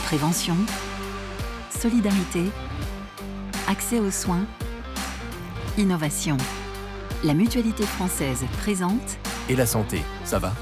Prévention, solidarité, accès aux soins, innovation. La Mutualité française présente. Et la santé, ça va ?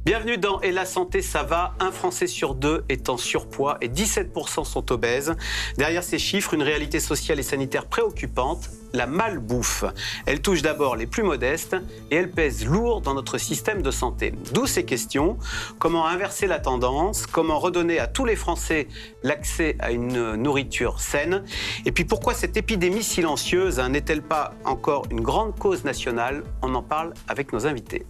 Bienvenue dans Et la santé, ça va. Un Français sur deux est en surpoids et 17% sont obèses. Derrière ces chiffres, une réalité sociale et sanitaire préoccupante, la malbouffe. Elle touche d'abord les plus modestes et elle pèse lourd dans notre système de santé. D'où ces questions. Comment inverser la tendance ? Comment redonner à tous les Français l'accès à une nourriture saine ? Et puis pourquoi cette épidémie silencieuse n'est-elle pas encore une grande cause nationale ? On en parle avec nos invités.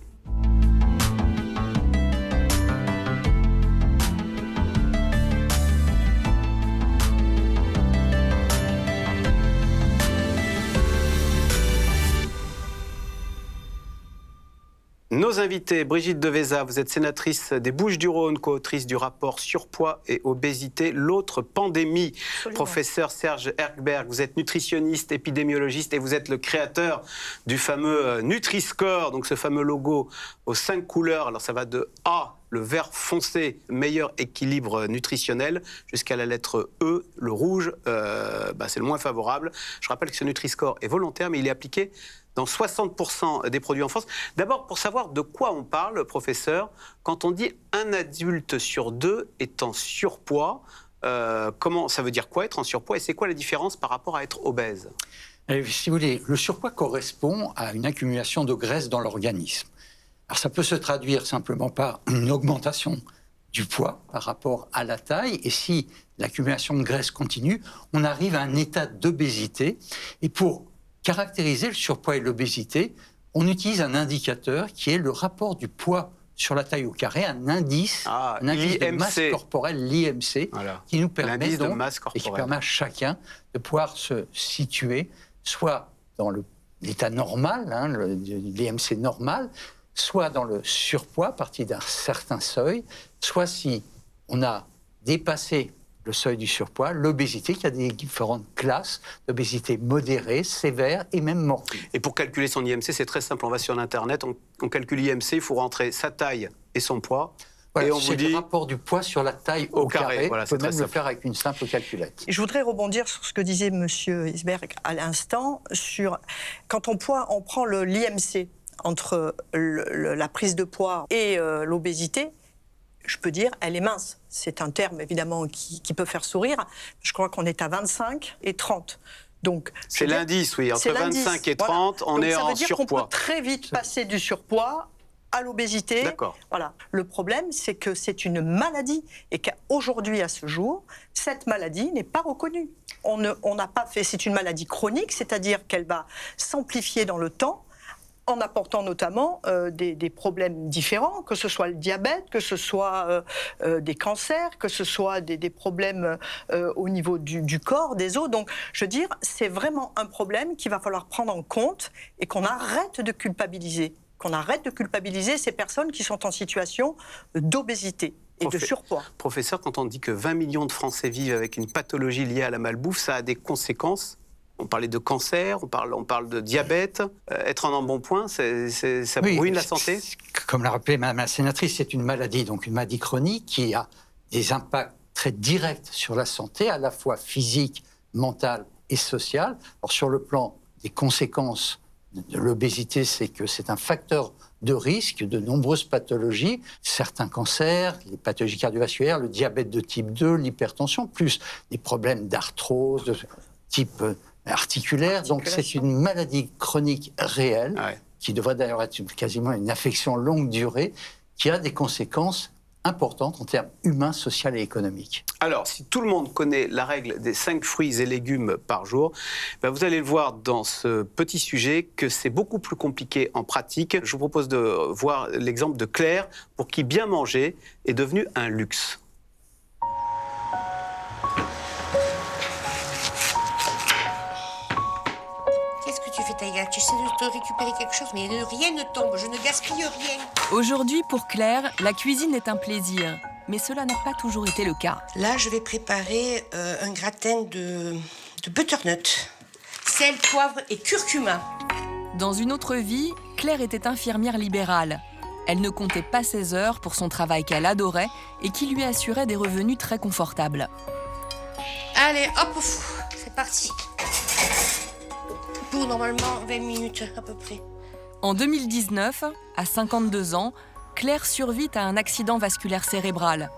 Nos invités, Brigitte Devésa, vous êtes sénatrice des Bouches-du-Rhône, co-autrice du rapport Surpoids et obésité, l'autre pandémie. Absolument. Professeur Serge Erkberg, vous êtes nutritionniste, épidémiologiste et vous êtes le créateur du fameux Nutri-Score, donc ce fameux logo aux 5 couleurs. Alors ça va de A, le vert foncé, meilleur équilibre nutritionnel, jusqu'à la lettre E, le rouge, c'est le moins favorable. Je rappelle que ce Nutri-Score est volontaire, mais il est appliqué dans 60% des produits en France. D'abord, pour savoir de quoi on parle, professeur, quand on dit un adulte sur deux est en surpoids, comment ça veut dire quoi être en surpoids et c'est quoi la différence par rapport à être obèse ? Si vous voulez, le surpoids correspond à une accumulation de graisse dans l'organisme. Alors ça peut se traduire simplement par une augmentation du poids par rapport à la taille, et si l'accumulation de graisse continue, on arrive à un état d'obésité. Et pour caractériser le surpoids et l'obésité, on utilise un indicateur qui est le rapport du poids sur la taille au carré, un indice de masse corporelle, l'IMC, voilà, qui nous permet donc, et qui permet à chacun de pouvoir se situer soit dans l'état normal, l'IMC normal, soit dans le surpoids à partir d'un certain seuil, soit si on a dépassé le seuil du surpoids, l'obésité, qui a des différentes classes d'obésité modérée, sévère et même morbide. Et pour calculer son IMC, c'est très simple, on va sur Internet, on calcule l'IMC, il faut rentrer sa taille et son poids. Voilà, et on vous dit le rapport du poids sur la taille au carré. Voilà, on peut même le faire avec une simple calculette. Je voudrais rebondir sur ce que disait M. Isberg à l'instant, sur quand on prend l'IMC entre la prise de poids et l'obésité. Je peux dire, elle est mince. C'est un terme, évidemment, qui peut faire sourire. Je crois qu'on est à 25 et 30. Donc, c'est l'indice, oui. Entre 25 et 30, voilà. On est en surpoids. Ça veut dire qu'on peut très vite passer du surpoids à l'obésité. D'accord. Voilà. Le problème, c'est que c'est une maladie et qu'aujourd'hui, à ce jour, cette maladie n'est pas reconnue. On n'a pas fait... C'est une maladie chronique, c'est-à-dire qu'elle va s'amplifier dans le temps, en apportant notamment des problèmes différents, que ce soit le diabète, que ce soit des cancers, que ce soit des problèmes au niveau du corps, des os. Donc, je veux dire, c'est vraiment un problème qu'il va falloir prendre en compte et qu'on arrête de culpabiliser. Qu'on arrête de culpabiliser ces personnes qui sont en situation d'obésité et de surpoids. Professeur, quand on dit que 20 millions de Français vivent avec une pathologie liée à la malbouffe, ça a des conséquences ? On parlait de cancer, on parle de diabète. Être en embonpoint, ça ruine la santé ? Comme l'a rappelé Madame la sénatrice, c'est une maladie, donc une maladie chronique qui a des impacts très directs sur la santé, à la fois physique, mentale et sociale. Alors sur le plan des conséquences de l'obésité, c'est que c'est un facteur de risque de nombreuses pathologies, certains cancers, les pathologies cardiovasculaires, le diabète de type 2, l'hypertension, plus des problèmes d'arthrose de type articulaire. Donc c'est une maladie chronique réelle, qui devrait d'ailleurs être quasiment une affection longue durée, qui a des conséquences importante en termes humains, sociaux et économiques. Alors, si tout le monde connaît la règle des 5 fruits et légumes par jour, vous allez le voir dans ce petit sujet que c'est beaucoup plus compliqué en pratique. Je vous propose de voir l'exemple de Claire, pour qui bien manger est devenu un luxe. Tu sais de te récupérer quelque chose, mais rien ne tombe, je ne gaspille rien. Aujourd'hui, pour Claire, la cuisine est un plaisir. Mais cela n'a pas toujours été le cas. Là, je vais préparer un gratin de butternut. Sel, poivre et curcuma. Dans une autre vie, Claire était infirmière libérale. Elle ne comptait pas ses heures pour son travail qu'elle adorait et qui lui assurait des revenus très confortables. Allez, hop, c'est parti. Pour normalement 20 minutes à peu près. En 2019, à 52 ans, Claire survit à un accident vasculaire cérébral.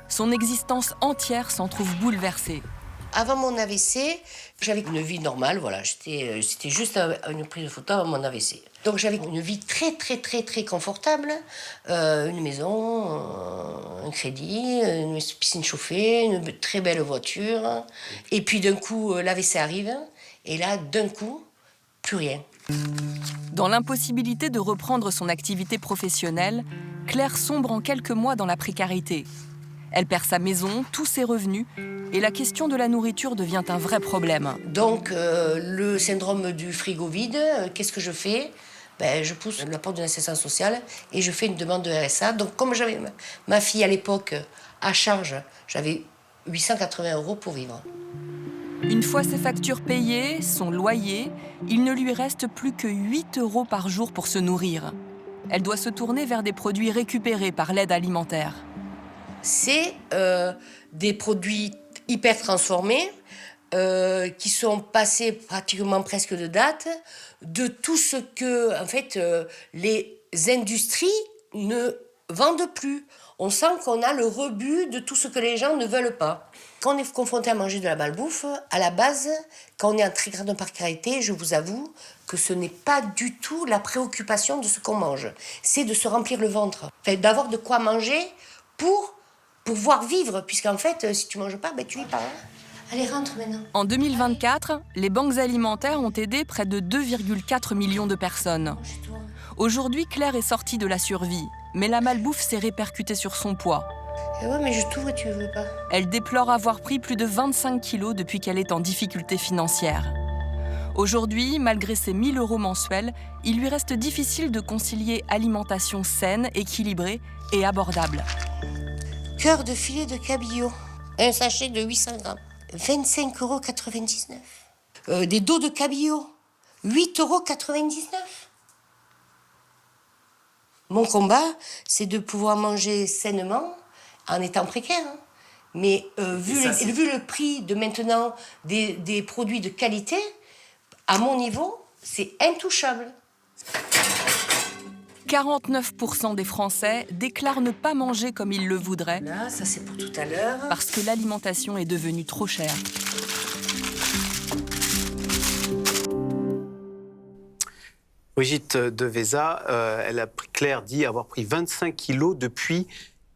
Son existence entière s'en trouve bouleversée. Avant mon AVC, j'avais une vie normale, voilà. C'était juste une prise de photo avant mon AVC. Donc j'avais une vie très, très, très, très confortable. Une maison, un crédit, une piscine chauffée, une très belle voiture. Et puis d'un coup, l'AVC arrive. Et là, d'un coup, plus rien. Dans l'impossibilité de reprendre son activité professionnelle, Claire sombre en quelques mois dans la précarité. Elle perd sa maison, tous ses revenus, et la question de la nourriture devient un vrai problème. Donc, le syndrome du frigo vide, qu'est-ce que je fais ? Je pousse la porte d'une assistance sociale et je fais une demande de RSA. Donc, comme j'avais ma fille à l'époque à charge, j'avais 880 € pour vivre. Une fois ses factures payées, son loyer, il ne lui reste plus que 8 € par jour pour se nourrir. Elle doit se tourner vers des produits récupérés par l'aide alimentaire. C'est des produits hyper transformés qui sont passés pratiquement presque de date de tout ce que en fait, les industries ne vendent plus. On sent qu'on a le rebut de tout ce que les gens ne veulent pas. Quand on est confronté à manger de la malbouffe, à la base, quand on est en très grande précarité, je vous avoue que ce n'est pas du tout la préoccupation de ce qu'on mange. C'est de se remplir le ventre. Enfin, d'avoir de quoi manger pour pouvoir vivre. Puisqu'en fait, si tu ne manges pas, tu vis pas. Hein. Allez, rentre maintenant. En 2024, les banques alimentaires ont aidé près de 2,4 millions de personnes. Aujourd'hui, Claire est sortie de la survie, mais la malbouffe s'est répercutée sur son poids. Ouais, mais je t'ouvre et tu veux pas. Elle déplore avoir pris plus de 25 kilos depuis qu'elle est en difficulté financière. Aujourd'hui, malgré ses 1 000 € mensuels, il lui reste difficile de concilier alimentation saine, équilibrée et abordable. Cœur de filet de cabillaud, un sachet de 800 grammes, 25,99 €. Des dos de cabillaud, 8,99 €. Mon combat, c'est de pouvoir manger sainement en étant précaire. Hein. Mais vu le prix de maintenant des produits de qualité, à mon niveau, c'est intouchable. 49% des Français déclarent ne pas manger comme ils le voudraient. Là, ça c'est pour tout à l'heure. Parce que l'alimentation est devenue trop chère. Brigitte Deveza, Claire dit avoir pris 25 kilos depuis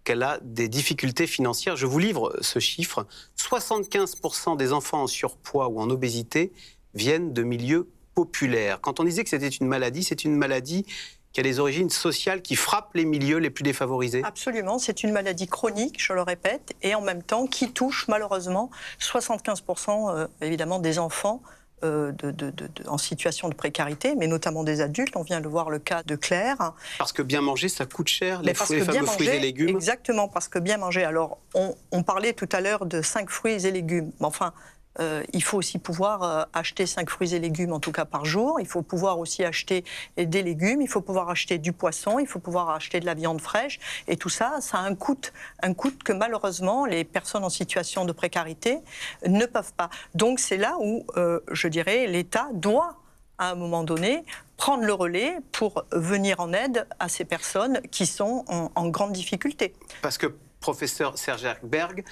qu'elle a des difficultés financières. Je vous livre ce chiffre. 75% des enfants en surpoids ou en obésité viennent de milieux populaires. Quand on disait que c'était une maladie, c'est une maladie qui a des origines sociales, qui frappent les milieux les plus défavorisés. Absolument, c'est une maladie chronique, je le répète, et en même temps qui touche malheureusement 75% évidemment des enfants en situation de précarité, mais notamment des adultes. On vient de voir le cas de Claire. Parce que bien manger, ça coûte cher, les fameux fruits et légumes. Exactement, parce que bien manger. Alors, on parlait tout à l'heure de 5 fruits et légumes. Mais enfin, il faut aussi pouvoir acheter 5 fruits et légumes, en tout cas par jour. Il faut pouvoir aussi acheter des légumes, il faut pouvoir acheter du poisson, il faut pouvoir acheter de la viande fraîche. Et tout ça, ça a un coût que malheureusement les personnes en situation de précarité ne peuvent pas. Donc c'est là où, je dirais, l'État doit, à un moment donné, prendre le relais pour venir en aide à ces personnes qui sont en grande difficulté. Parce que, professeur Serge Erkberg,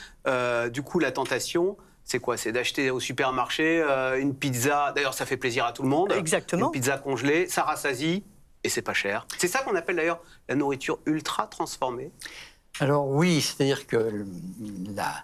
du coup, la tentation... C'est quoi? C'est d'acheter au supermarché une pizza. D'ailleurs, ça fait plaisir à tout le monde. Exactement. Une pizza congelée, ça rassasie et c'est pas cher. C'est ça qu'on appelle d'ailleurs la nourriture ultra transformée. Alors oui, c'est-à-dire que la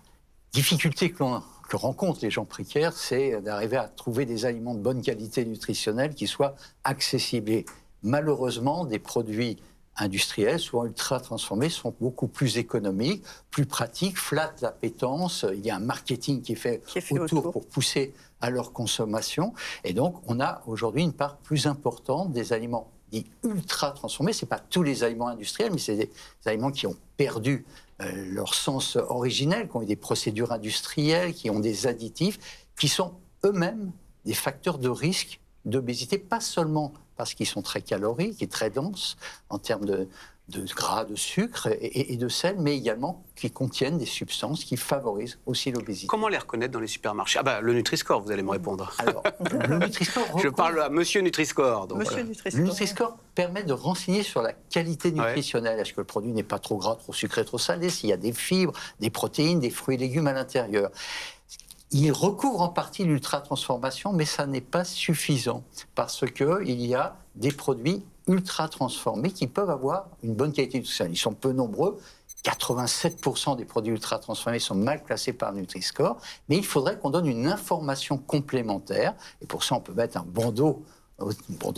difficulté que rencontrent les gens précaires, c'est d'arriver à trouver des aliments de bonne qualité nutritionnelle qui soient accessibles. Et malheureusement, des produits industriels, souvent ultra transformés, sont beaucoup plus économiques, plus pratiques, flattent l'appétence. Il y a un marketing qui est fait autour pour pousser à leur consommation. Et donc, on a aujourd'hui une part plus importante des aliments dits ultra transformés. Ce n'est pas tous les aliments industriels, mais c'est des aliments qui ont perdu leur sens originel, qui ont eu des procédures industrielles, qui ont des additifs, qui sont eux-mêmes des facteurs de risque d'obésité, pas seulement parce qu'ils sont très caloriques et très denses en termes de gras, de sucre et de sel, mais également qui contiennent des substances qui favorisent aussi l'obésité. Comment les reconnaître dans les supermarchés? Le Nutri-Score, vous allez me répondre. Alors, le Nutri-Score... Je parle à Monsieur Nutri-Score. Donc Monsieur voilà. Nutri-Score. Le Nutri-Score permet de renseigner sur la qualité nutritionnelle. Est-ce que le produit n'est pas trop gras, trop sucré, trop salé? S'il y a des fibres, des protéines, des fruits et légumes à l'intérieur. Il recouvre en partie l'ultra-transformation, mais ça n'est pas suffisant parce qu'il y a des produits ultra-transformés qui peuvent avoir une bonne qualité nutritionnelle. Ils sont peu nombreux. 87% des produits ultra-transformés sont mal classés par Nutri-Score, mais il faudrait qu'on donne une information complémentaire. Et pour ça, on peut mettre un bandeau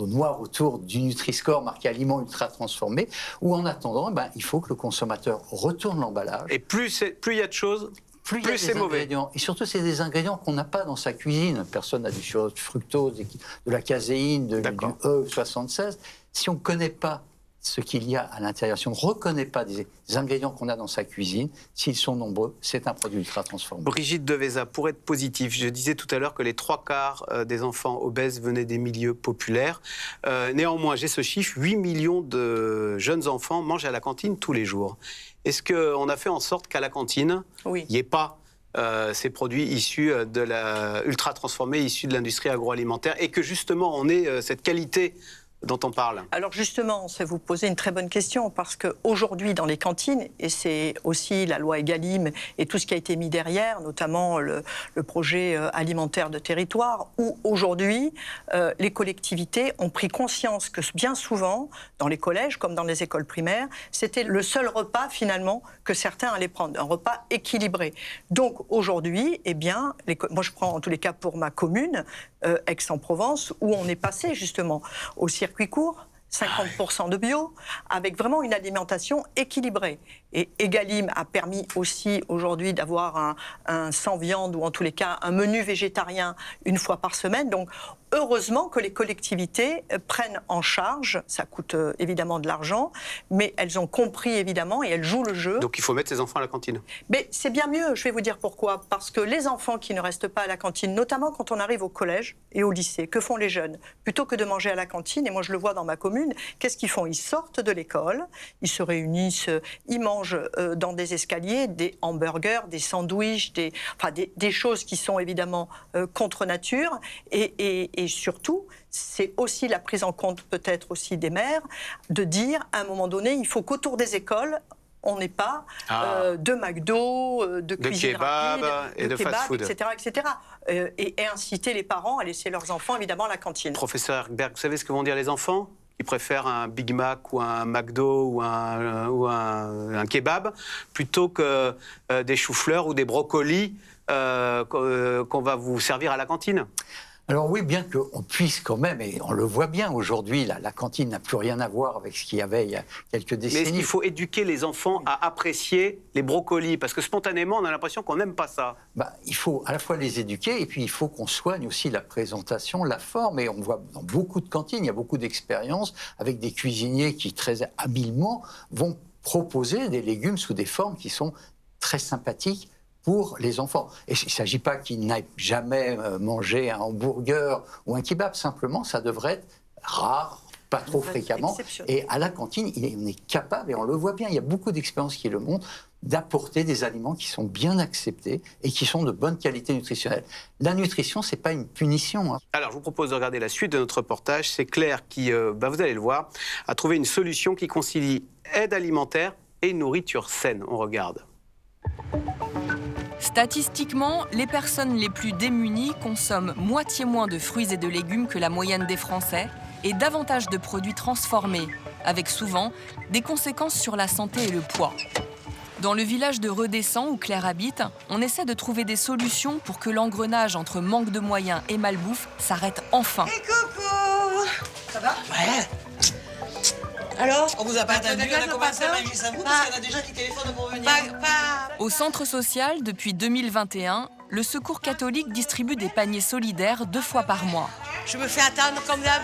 noir autour du Nutri-Score marqué aliments ultra-transformés, ou en attendant, il faut que le consommateur retourne l'emballage. Et plus il y a de choses, plus c'est mauvais. Et surtout, c'est des ingrédients qu'on n'a pas dans sa cuisine. Personne n'a du fructose, de la caséine, du E76. Si on ne connaît pas ce qu'il y a à l'intérieur, si on ne reconnaît pas des ingrédients qu'on a dans sa cuisine, s'ils sont nombreux, c'est un produit ultra transformé. Brigitte Devésa, pour être positif, je disais tout à l'heure que les 3/4 des enfants obèses venaient des milieux populaires. Néanmoins, j'ai ce chiffre, 8 millions de jeunes enfants mangent à la cantine tous les jours. Est-ce qu'on a fait en sorte qu'à la cantine, il n'y ait pas ces produits issus ultra transformés, issus de l'industrie agroalimentaire, et que justement on ait cette qualité dont on parle? Alors justement, ça vous posez une très bonne question, parce qu'aujourd'hui dans les cantines, et c'est aussi la loi Egalim et tout ce qui a été mis derrière, notamment le projet alimentaire de territoire, où aujourd'hui les collectivités ont pris conscience que bien souvent, dans les collèges comme dans les écoles primaires, c'était le seul repas finalement que certains allaient prendre, un repas équilibré. Donc aujourd'hui, moi je prends en tous les cas pour ma commune, Aix-en-Provence, où on est passé justement au circuit court, 50% de bio, avec vraiment une alimentation équilibrée. Et Egalim a permis aussi aujourd'hui d'avoir un sans viande, ou en tous les cas un menu végétarien une fois par semaine. Donc heureusement que les collectivités prennent en charge, ça coûte évidemment de l'argent, mais elles ont compris évidemment et elles jouent le jeu. Donc il faut mettre ses enfants à la cantine. Mais c'est bien mieux, je vais vous dire pourquoi. Parce que les enfants qui ne restent pas à la cantine, notamment quand on arrive au collège et au lycée, que font les jeunes? Plutôt que de manger à la cantine, et moi je le vois dans ma commune, qu'est-ce qu'ils font? Ils sortent de l'école, ils se réunissent, ils mangent dans des escaliers des hamburgers, des sandwichs, des choses qui sont évidemment contre nature, et surtout, c'est aussi la prise en compte peut-être aussi des mères, de dire à un moment donné, il faut qu'autour des écoles, on n'ait pas de McDo, de cuisine rapide, et de fast-food, etc. Et inciter les parents à laisser leurs enfants évidemment à la cantine. Professeur Erkberg, vous savez ce que vont dire les enfants? Ils préfèrent un Big Mac ou un McDo ou un kebab plutôt que des choux-fleurs ou des brocolis qu'on va vous servir à la cantine. Alors oui, bien qu'on puisse quand même, et on le voit bien aujourd'hui, la cantine n'a plus rien à voir avec ce qu'il y avait il y a quelques décennies. Mais il faut éduquer les enfants à apprécier les brocolis, parce que spontanément, on a l'impression qu'on n'aime pas ça. Il faut à la fois les éduquer, et puis il faut qu'on soigne aussi la présentation, la forme. Et on voit dans beaucoup de cantines, il y a beaucoup d'expériences avec des cuisiniers qui, très habilement, vont proposer des légumes sous des formes qui sont très sympathiques pour les enfants. Et il ne s'agit pas qu'ils n'aillent jamais manger un hamburger ou un kebab, simplement, ça devrait être rare, pas trop fréquemment. Et à la cantine, on est capable, et on le voit bien, il y a beaucoup d'expériences qui le montrent, d'apporter des aliments qui sont bien acceptés et qui sont de bonne qualité nutritionnelle. La nutrition, ce n'est pas une punition. Alors, je vous propose de regarder la suite de notre reportage. C'est Claire qui, vous allez le voir, a trouvé une solution qui concilie aide alimentaire et nourriture saine. On regarde. Statistiquement, les personnes les plus démunies consomment moitié moins de fruits et de légumes que la moyenne des Français et davantage de produits transformés, avec souvent des conséquences sur la santé et le poids. Dans le village de Redescend, où Claire habite, on essaie de trouver des solutions pour que l'engrenage entre manque de moyens et malbouffe s'arrête enfin. Et coucou! Ça va? Ouais. Alors? On vous a pas attendu, on a commencé à manger ça vous parce qu'il y en a déjà qui téléphonent pour venir. Au centre social, depuis 2021, le Secours catholique distribue des paniers solidaires 2 fois par mois. Je me fais attendre comme d'hab.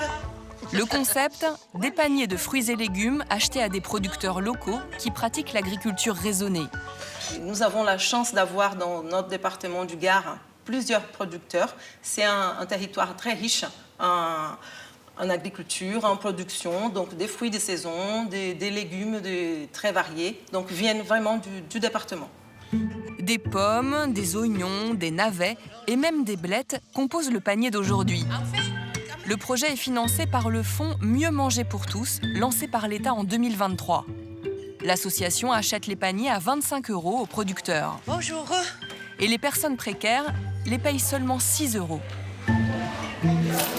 Le concept, des paniers de fruits et légumes achetés à des producteurs locaux qui pratiquent l'agriculture raisonnée. Nous avons la chance d'avoir dans notre département du Gard plusieurs producteurs. C'est un territoire très riche en agriculture, en production, donc des fruits de saison, des légumes très variés, donc viennent vraiment du département. Des pommes, des oignons, des navets et même des blettes composent le panier d'aujourd'hui. Le projet est financé par le fonds Mieux manger pour tous, lancé par l'État en 2023. L'association achète les paniers à 25 € aux producteurs. Bonjour. Et les personnes précaires les payent seulement 6 €.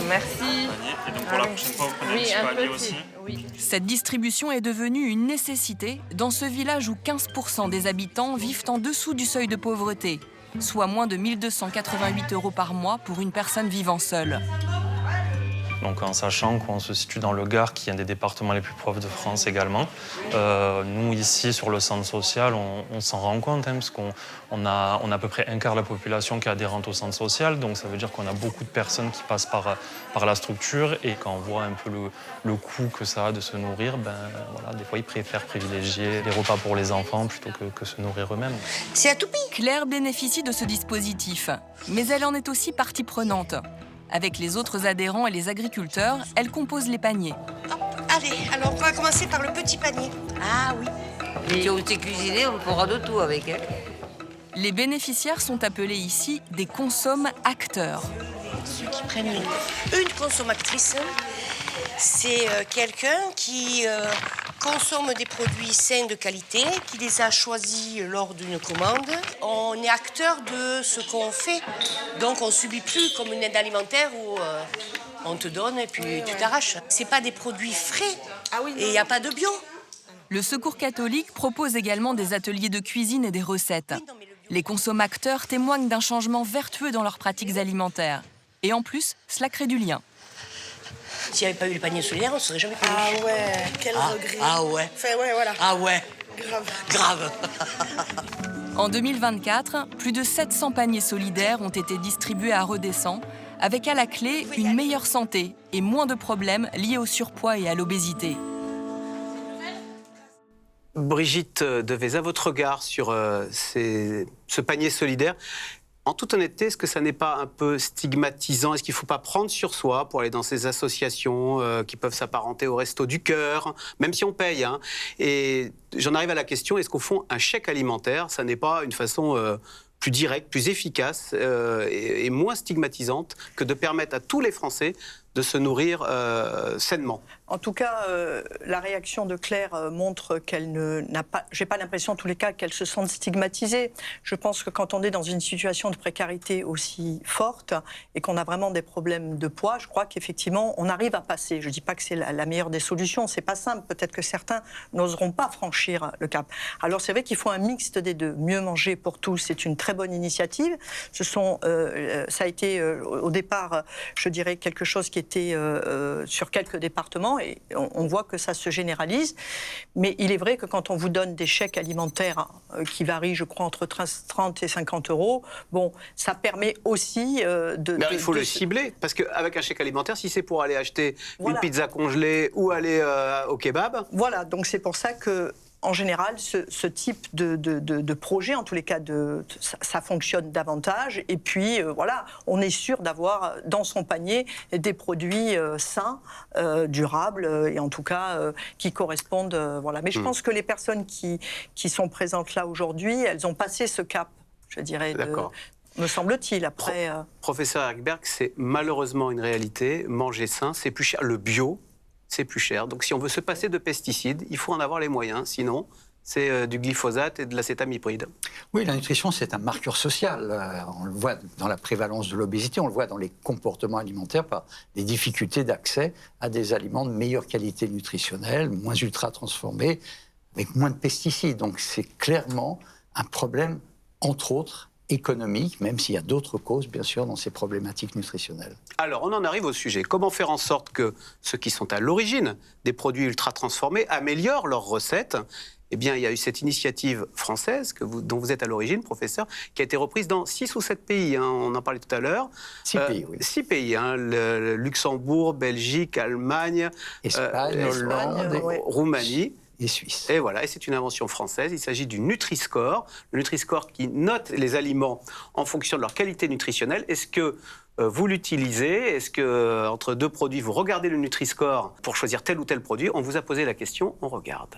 Merci. Et donc pour la prochaine fois, vous prenez un petit panier aussi. Oui. Cette distribution est devenue une nécessité dans ce village où 15% des habitants vivent en dessous du seuil de pauvreté, soit moins de 1 288 € par mois pour une personne vivant seule. Donc en sachant qu'on se situe dans le Gard, qui est un des départements les plus pauvres de France également, nous ici sur le centre social, on s'en rend compte, parce qu'on a à peu près un quart de la population qui est adhérente au centre social, donc ça veut dire qu'on a beaucoup de personnes qui passent par la structure, et quand on voit un peu le coût que ça a de se nourrir, voilà, des fois ils préfèrent privilégier les repas pour les enfants plutôt que se nourrir eux-mêmes. C'est à tout pic. Claire bénéficie de ce dispositif, mais elle en est aussi partie prenante. Avec les autres adhérents et les agriculteurs, elle compose les paniers. Hop, allez, alors on va commencer par le petit panier. Ah oui. Et si on sait cuisiner, on fera de tout avec. Les bénéficiaires sont appelés ici des consomme-acteurs. Ceux qui prennent une consommatrice, c'est quelqu'un qui consomme des produits sains de qualité, qui les a choisis lors d'une commande. On est acteur de ce qu'on fait, donc on ne subit plus comme une aide alimentaire où on te donne et puis tu t'arraches. C'est pas des produits frais et il n'y a pas de bio. Le Secours catholique propose également des ateliers de cuisine et des recettes. Les consommateurs témoignent d'un changement vertueux dans leurs pratiques alimentaires. Et en plus, cela crée du lien. S'il n'y avait pas eu le panier solidaire, on ne serait jamais connu. Ah ouais, quel regret. Ah ouais. Enfin, ouais, voilà. Ah ouais. Grave. En 2024, plus de 700 paniers solidaires ont été distribués à Redescend, avec à la clé une meilleure santé et moins de problèmes liés au surpoids et à l'obésité. Brigitte Deveza, votre regard sur ce panier solidaire, en toute honnêteté, est-ce que ça n'est pas un peu stigmatisant? Est-ce qu'il ne faut pas prendre sur soi pour aller dans ces associations qui peuvent s'apparenter au Resto du Cœur, même si on paye, hein? Et j'en arrive à la question, est-ce qu'au fond, un chèque alimentaire, ça n'est pas une façon plus directe, plus efficace et moins stigmatisante que de permettre à tous les Français de se nourrir sainement? En tout cas, la réaction de Claire montre qu'elle n'a pas, j'ai pas l'impression en tous les cas qu'elle se sente stigmatisée. Je pense que quand on est dans une situation de précarité aussi forte et qu'on a vraiment des problèmes de poids, je crois qu'effectivement on arrive à passer. Je dis pas que c'est la meilleure des solutions, c'est pas simple. Peut-être que certains n'oseront pas franchir le cap. Alors c'est vrai qu'il faut un mixte des deux. Mieux manger pour tous, c'est une très bonne initiative. Ça a été au départ, je dirais, quelque chose qui était sur quelques départements. Et on voit que ça se généralise. Mais il est vrai que quand on vous donne des chèques alimentaires qui varient, je crois, entre 30 et 50 €, bon, ça permet aussi de... Mais il faut le cibler, parce qu'avec un chèque alimentaire, si c'est pour aller acheter voilà. une pizza congelée ou aller au kebab... Voilà, donc c'est pour ça que... En général, ce type de projet, en tous les cas, ça fonctionne davantage. Et puis, voilà, on est sûr d'avoir dans son panier des produits sains, durables, et en tout cas, qui correspondent. Voilà. Mais je pense que les personnes qui sont présentes là aujourd'hui, elles ont passé ce cap, je dirais, me semble-t-il. Après, Professeur Erkberg, c'est malheureusement une réalité. Manger sain, c'est plus cher. Le bio, c'est plus cher. Donc si on veut se passer de pesticides, il faut en avoir les moyens. Sinon, c'est du glyphosate et de l'acétamipride. Oui, la nutrition, c'est un marqueur social. On le voit dans la prévalence de l'obésité, on le voit dans les comportements alimentaires par les difficultés d'accès à des aliments de meilleure qualité nutritionnelle, moins ultra-transformés, avec moins de pesticides. Donc c'est clairement un problème, entre autres, économique, même s'il y a d'autres causes, bien sûr, dans ces problématiques nutritionnelles. Alors, on en arrive au sujet. Comment faire en sorte que ceux qui sont à l'origine des produits ultra-transformés améliorent leurs recettes? Eh bien, il y a eu cette initiative française dont vous êtes à l'origine, professeur, qui a été reprise dans 6 ou 7 pays. Hein, on en parlait tout à l'heure. 6 pays, oui. 6 pays. Hein, le Luxembourg, Belgique, Allemagne, Espagne, Hollande, Roumanie. et suisse. Et voilà, et c'est une invention française. Il s'agit du Nutri-Score. Le Nutri-Score qui note les aliments en fonction de leur qualité nutritionnelle. Est-ce que vous l'utilisez? Est-ce que entre deux produits, vous regardez le Nutri-Score pour choisir tel ou tel produit? On vous a posé la question, on regarde.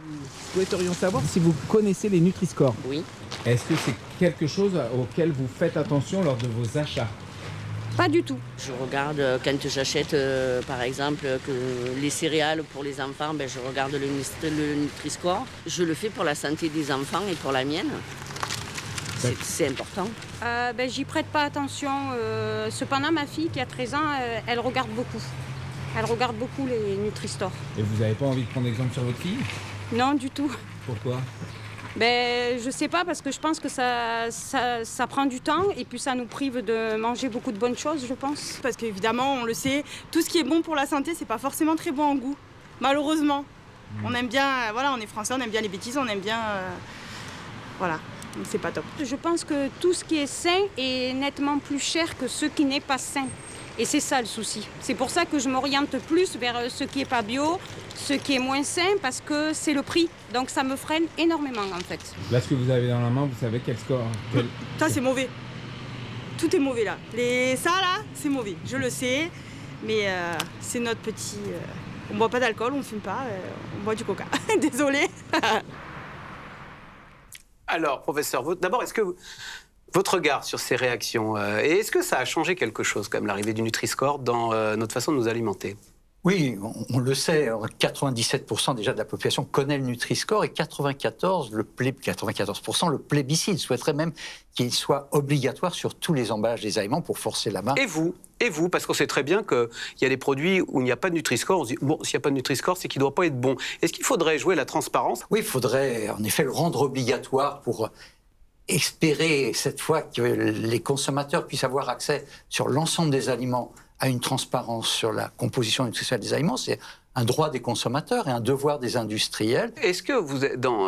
Nous souhaiterions savoir si vous connaissez les Nutri-Score. Oui. Est-ce que c'est quelque chose auquel vous faites attention lors de vos achats? Pas du tout. Je regarde quand j'achète, par exemple, que les céréales pour les enfants, je regarde le Nutri-Score. Je le fais pour la santé des enfants et pour la mienne. C'est important. J'y prête pas attention. Cependant, ma fille qui a 13 ans, elle regarde beaucoup. Elle regarde beaucoup les Nutri-Store. Et vous n'avez pas envie de prendre exemple sur votre fille? Non, du tout. Pourquoi? Je sais pas, parce que je pense que ça prend du temps et puis ça nous prive de manger beaucoup de bonnes choses, je pense. Parce qu'évidemment, on le sait, tout ce qui est bon pour la santé, c'est pas forcément très bon en goût, malheureusement. On aime bien, on est français, on aime bien les bêtises, on aime bien... c'est pas top. Je pense que tout ce qui est sain est nettement plus cher que ce qui n'est pas sain. Et c'est ça le souci. C'est pour ça que je m'oriente plus vers ce qui n'est pas bio, ce qui est moins sain, parce que c'est le prix. Donc ça me freine énormément en fait. Là, ce que vous avez dans la main, vous savez quel score? Ça, c'est mauvais. Tout est mauvais là. Ça là, c'est mauvais. Je le sais, mais c'est notre petit... On boit pas d'alcool, on fume pas, on boit du coca. Désolée. Alors, professeur, d'abord, est-ce que... Votre regard sur ces réactions, et est-ce que ça a changé quelque chose, comme l'arrivée du Nutri-Score, dans notre façon de nous alimenter? Oui, on le sait, 97% déjà de la population connaît le Nutri-Score et 94% le plébiscite, souhaiterait même qu'il soit obligatoire sur tous les emballages des aliments pour forcer la main. Et vous, parce qu'on sait très bien qu'il y a des produits où il n'y a pas de Nutri-Score, on se dit, bon, s'il n'y a pas de Nutri-Score, c'est qu'il ne doit pas être bon. Est-ce qu'il faudrait jouer la transparence? Oui, il faudrait en effet le rendre obligatoire pour espérer cette fois que les consommateurs puissent avoir accès sur l'ensemble des aliments à une transparence sur la composition nutritionnelle des aliments. C'est un droit des consommateurs et un devoir des industriels. Est-ce que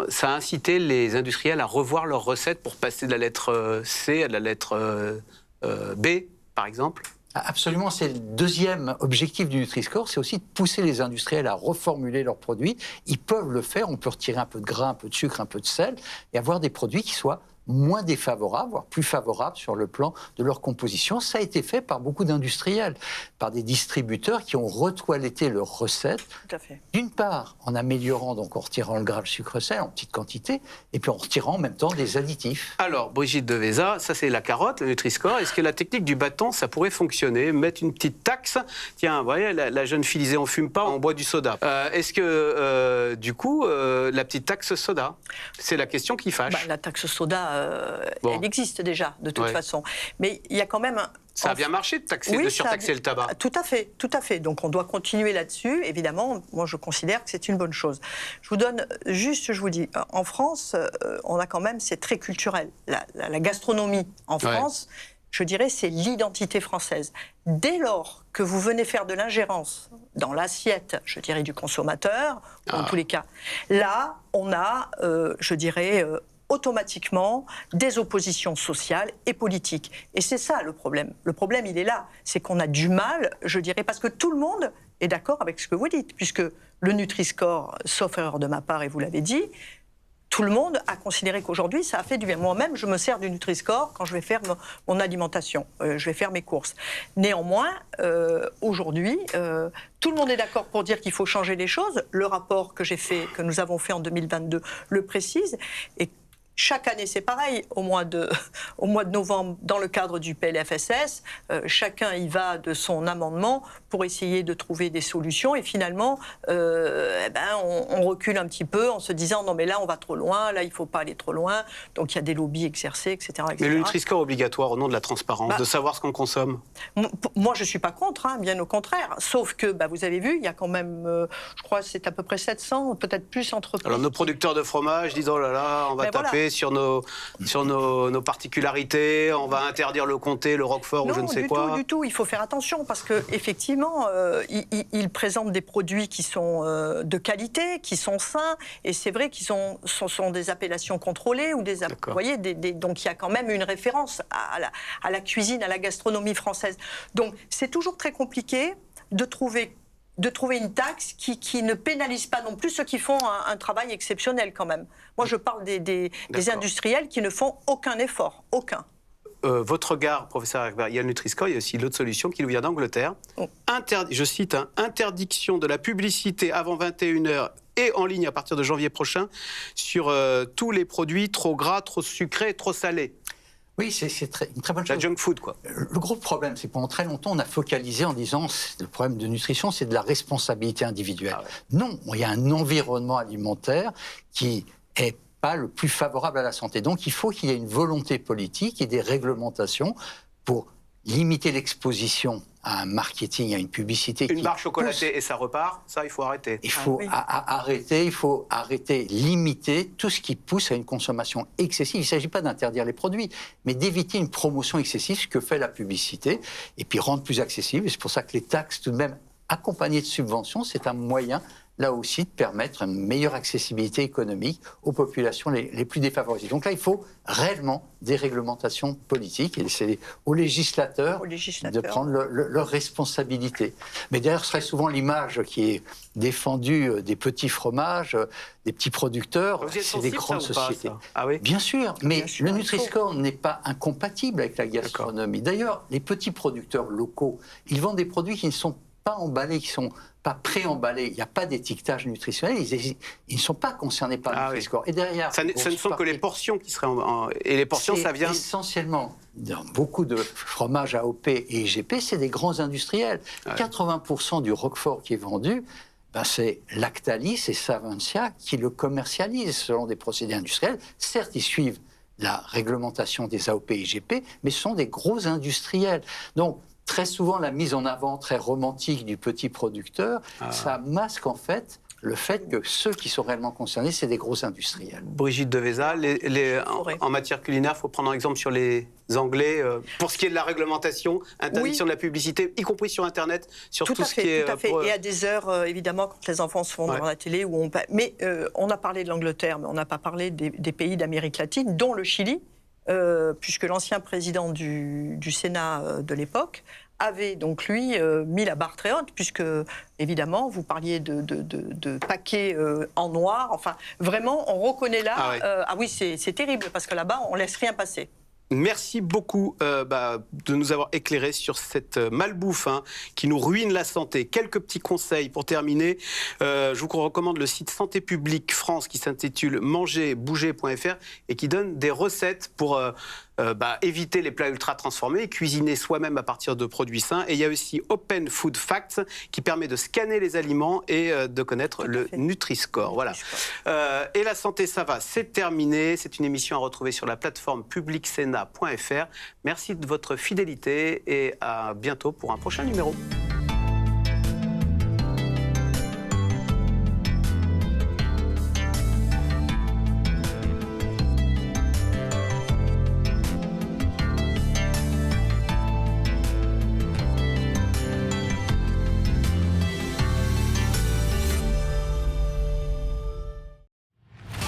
ça a incité les industriels à revoir leurs recettes pour passer de la lettre C à la lettre B, par exemple? Absolument, c'est le deuxième objectif du Nutri-Score, c'est aussi de pousser les industriels à reformuler leurs produits. Ils peuvent le faire, on peut retirer un peu de gras, un peu de sucre, un peu de sel, et avoir des produits qui soient moins défavorables, voire plus favorables sur le plan de leur composition. Ça a été fait par beaucoup d'industriels, par des distributeurs qui ont retoiletté leurs recettes. Tout à fait. D'une part, en améliorant, donc en retirant le gras, le sucre, sel en petite quantité, et puis en retirant en même temps des additifs. Alors, Brigitte de Véza, ça c'est la carotte, le Nutri-Score. Est-ce que la technique du bâton, ça pourrait fonctionner? Mettre une petite taxe. Tiens, vous voyez, la jeune fille disait on fume pas, on boit du soda. Est-ce que, du coup, la petite taxe soda, c'est la question qui fâche? La taxe soda, elle existe déjà, de toute façon. Mais il y a quand même... Ça a bien marché de surtaxer le tabac. Tout à fait, tout à fait. Donc on doit continuer là-dessus. Évidemment, moi je considère que c'est une bonne chose. Je vous donne juste, je vous dis, en France, on a quand même, c'est très culturel. La gastronomie en France, je dirais, c'est l'identité française. Dès lors que vous venez faire de l'ingérence dans l'assiette, je dirais, du consommateur, en tous les cas, là, on a, je dirais... automatiquement des oppositions sociales et politiques. Et c'est ça le problème. Le problème, il est là. C'est qu'on a du mal, je dirais, parce que tout le monde est d'accord avec ce que vous dites, puisque le Nutri-Score, sauf erreur de ma part, et vous l'avez dit, tout le monde a considéré qu'aujourd'hui, ça a fait du bien. Moi-même, je me sers du Nutri-Score quand je vais faire mon alimentation, je vais faire mes courses. Néanmoins, aujourd'hui, tout le monde est d'accord pour dire qu'il faut changer les choses. Le rapport que nous avons fait en 2022 le précise. Et chaque année, c'est pareil. Au mois de novembre, dans le cadre du PLFSS, chacun y va de son amendement pour essayer de trouver des solutions. Et finalement, on recule un petit peu en se disant non, mais là, on va trop loin. Là, il ne faut pas aller trop loin. Donc, il y a des lobbies exercés, etc. Mais le Nutri-Score obligatoire au nom de la transparence, de savoir ce qu'on consomme. Moi, je ne suis pas contre, bien au contraire. Sauf que, vous avez vu, il y a quand même, je crois, c'est à peu près 700, peut-être plus entreprises. Alors, nos producteurs de fromage disent oh là là, on va taper sur nos particularités, on va interdire le comté, le roquefort ou je ne sais quoi. Non, du tout. Il faut faire attention parce qu'effectivement, ils présentent des produits qui sont de qualité, qui sont sains, et c'est vrai qu'ils ce sont des appellations contrôlées ou des, vous voyez, donc il y a quand même une référence à la cuisine, à la gastronomie française. Donc c'est toujours très compliqué de trouver de trouver une taxe qui ne pénalise pas non plus ceux qui font un travail exceptionnel quand même. Moi, je parle des industriels qui ne font aucun effort, aucun. Votre regard, professeur Erkberg, il y a le Nutri-Score, il y a aussi l'autre solution qui nous vient d'Angleterre. Je cite, interdiction de la publicité avant 21h et en ligne à partir de janvier prochain sur tous les produits trop gras, trop sucrés, trop salés. Oui, c'est une très bonne chose. La junk food, quoi. Le gros problème, c'est que pendant très longtemps, on a focalisé en disant le problème de nutrition, c'est de la responsabilité individuelle. Non, il y a un environnement alimentaire qui est pas le plus favorable à la santé. Donc, il faut qu'il y ait une volonté politique et des réglementations pour limiter l'exposition à un marketing, à une publicité. Une barre chocolatée et ça repart, ça, il faut arrêter. Il faut arrêter, limiter tout ce qui pousse à une consommation excessive. Il ne s'agit pas d'interdire les produits, mais d'éviter une promotion excessive, ce que fait la publicité, et puis rendre plus accessible. Et c'est pour ça que les taxes, tout de même, accompagnées de subventions, c'est un moyen là aussi de permettre une meilleure accessibilité économique aux populations les plus défavorisées. Donc là, il faut réellement des réglementations politiques et c'est aux législateurs de prendre leurs responsabilités. Mais derrière, ce serait souvent l'image qui est défendue des petits fromages, des petits producteurs, c'est des grandes sociétés. Ah oui, bien sûr, mais le Nutri-Score n'est pas incompatible avec la gastronomie. D'ailleurs, les petits producteurs locaux, ils vendent des produits qui ne sont pas emballés, qui sont pas pré-emballés, il n'y a pas d'étiquetage nutritionnel, ils ne sont pas concernés par le Nutri-Score. Et derrière, ce ne sont que les portions qui seraient et les portions, ça vient essentiellement dans beaucoup de fromages AOP et IGP, c'est des grands industriels. 80% du Roquefort qui est vendu, c'est Lactalis et Savencia qui le commercialisent selon des procédés industriels. Certes, ils suivent la réglementation des AOP et IGP, mais ce sont des gros industriels. Donc, très souvent, la mise en avant très romantique du petit producteur, ça masque en fait le fait que ceux qui sont réellement concernés, c'est des gros industriels. Brigitte Deveza, en matière culinaire, il faut prendre un exemple sur les Anglais, pour ce qui est de la réglementation, interdiction de la publicité, y compris sur Internet, sur tout ce qui est... Tout à fait, et à des heures, évidemment, quand les enfants se font devant la télé. Mais on a parlé de l'Angleterre, mais on n'a pas parlé des pays d'Amérique latine, dont le Chili, puisque l'ancien président du Sénat de l'époque avait donc, lui, mis la barre très haute, puisque, évidemment, vous parliez de paquets en noir. Enfin, vraiment, on reconnaît là... oui, c'est terrible, parce que là-bas, on ne laisse rien passer. Merci beaucoup de nous avoir éclairés sur cette malbouffe qui nous ruine la santé. Quelques petits conseils pour terminer. Je vous recommande le site Santé publique France qui s'intitule mangerbouger.fr et qui donne des recettes pour éviter les plats ultra transformés et cuisiner soi-même à partir de produits sains. Et il y a aussi Open Food Facts qui permet de scanner les aliments et de connaître le Nutri-Score. Voilà. Et la santé, ça va, c'est terminé. C'est une émission à retrouver sur la plateforme publicsena.fr. Merci de votre fidélité et à bientôt pour un prochain numéro.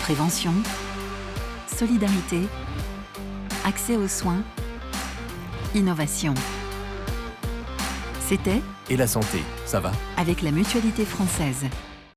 Prévention, solidarité, accès aux soins, innovation. C'était Et la santé, ça va ? Avec la Mutualité française.